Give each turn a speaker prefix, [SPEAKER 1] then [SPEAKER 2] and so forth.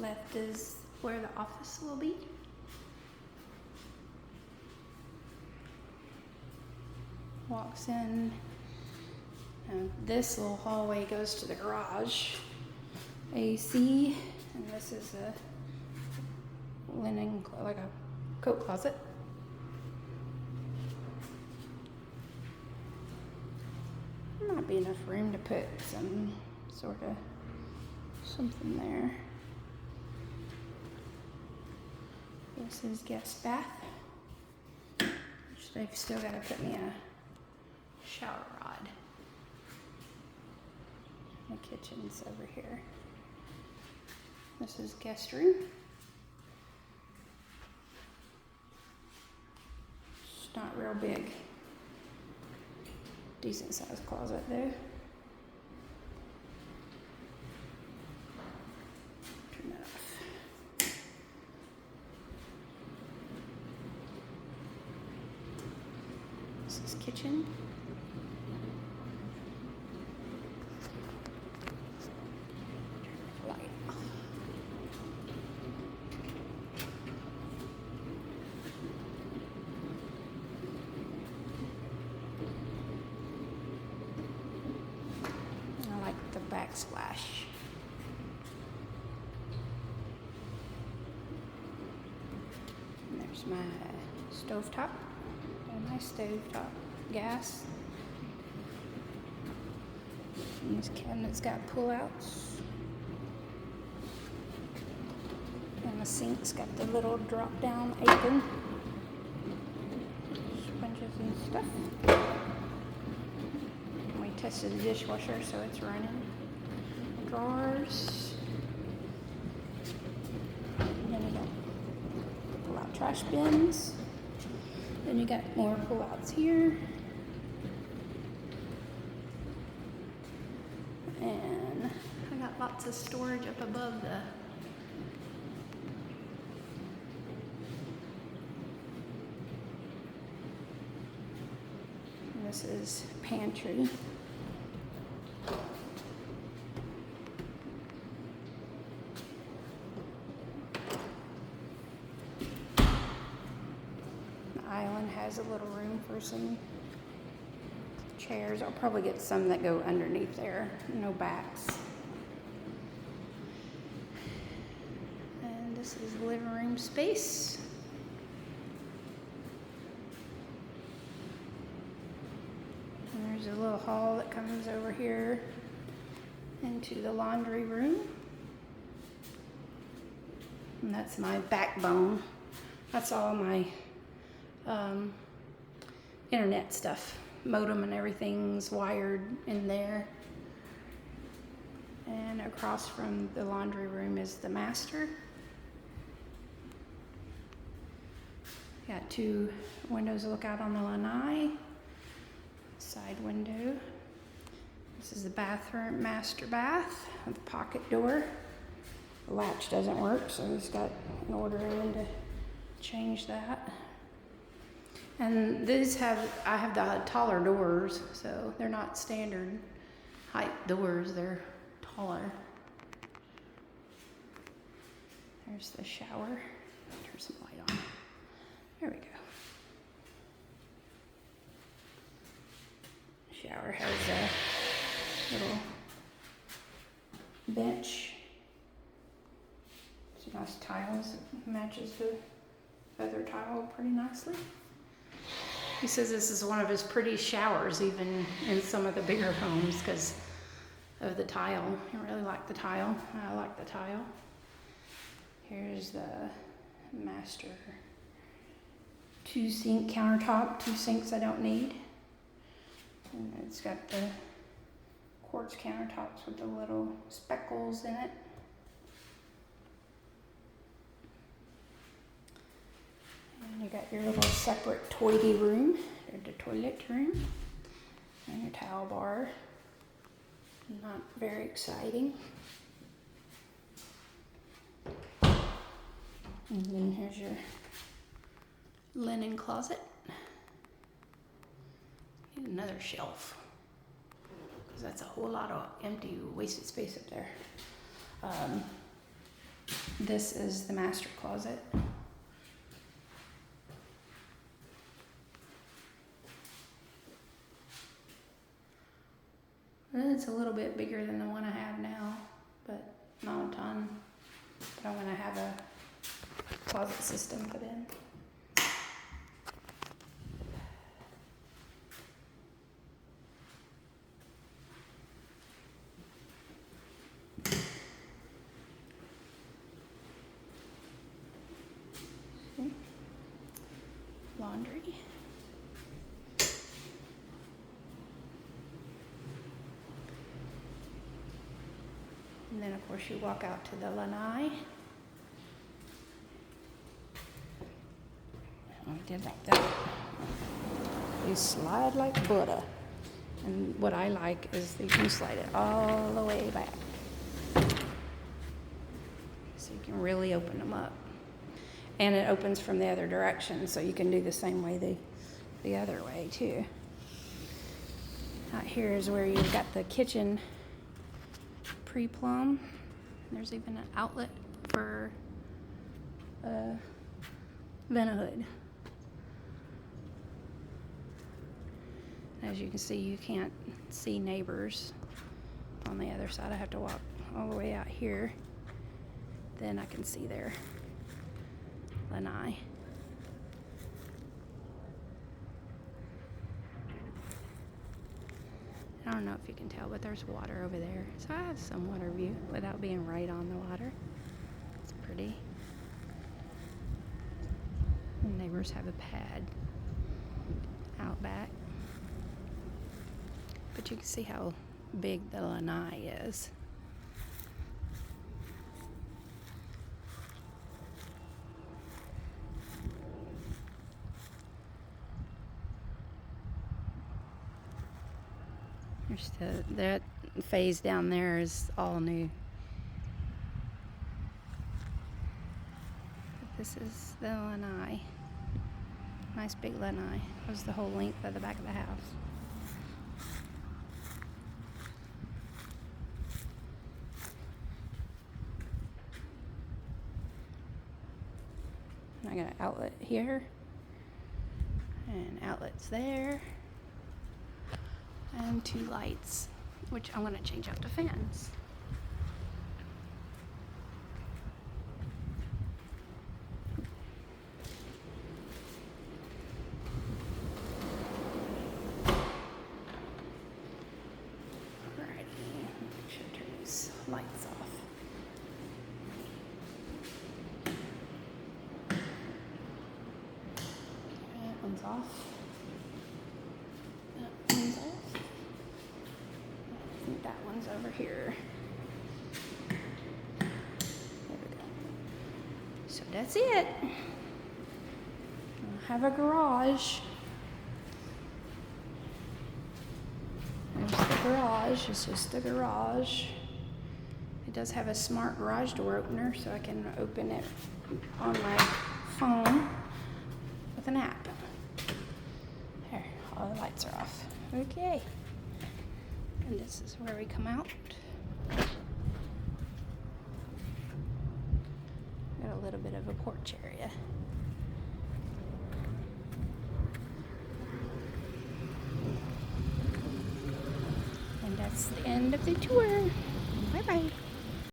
[SPEAKER 1] Left is where the office will be. Walks in. And this little hallway goes to the garage. AC, and this is a linen, like a coat closet. Might be enough room to put some sort of something there. This is guest bath, which they've still got to put me a shower rod. The kitchen's over here. This is guest room. It's not real big. Decent sized closet though. Turn that off. This is kitchen. Light off. I like the backsplash. And there's my stovetop. And my stovetop gas. And this cabinet's got pull-outs. And the sink's got the little drop-down apron. Sponges and stuff. We tested the dishwasher, so it's running. Drawers. And then you got pull-out trash bins. Then you got more pull-outs here. And I got lots of storage up above the this is pantry. The island has a little room for some chairs. I'll probably get some that go underneath there, no backs. And this is living room space. And there's a little hall that comes over here into the laundry room. And that's my backbone. That's all my internet stuff. Modem and everything's wired in there. And across from the laundry room is the master. Got two windows that look out on the lanai. Side window. This is the bathroom, master bath with a pocket door. The latch doesn't work, so I just got an order in to change that. And these I have the taller doors, so they're not standard height doors, they're taller. There's the shower. Turn some light on. There we go. Shower has a little bench. Some nice tiles. It matches the other tile pretty nicely. He says this is one of his prettiest showers, even in some of the bigger homes, because of the tile. I really like the tile. I like the tile. Here's the master 2-sink countertop. 2 sinks I don't need. And it's got the quartz countertops with the little speckles in it. And you got your little separate toilet room. There's the toilet room. And your towel bar. Not very exciting. And then here's your linen closet. Need another shelf, because that's a whole lot of empty, wasted space up there. This is the master closet. It's a little bit bigger than the one I have now, but not a ton. But I want to have a closet system put in. Laundry. And then of course you walk out to the lanai. Oh, I did like that. You slide like Buddha. And what I like is that you can slide it all the way back. So you can really open them up. And it opens from the other direction, so you can do the same way the other way too. Out here is where you've got the kitchen pre-plumb. There's even an outlet for vent-a-hood. As you can see, you can't see neighbors on the other side. I have to walk all the way out here. Then I can see their lanai. I don't know if you can tell, but there's water over there. So I have some water view without being right on the water. It's pretty. The neighbors have a pad out back. But you can see how big the lanai is. That phase down there is all new. But this is the lanai. Nice big lanai. That was the whole length of the back of the house. And I got an outlet here. And outlets there. And 2 lights, which I'm going to change out to fans. Alrighty, make sure to turn these lights off. That one's off. That one's off. I think that one's over here. There we go. So that's it. I have a garage. There's the garage. It's just the garage. It does have a smart garage door opener, so I can open it on my phone with an app. There, all the lights are off. Okay. And this is where we come out. Got a little bit of a porch area. And that's the end of the tour. Bye-bye.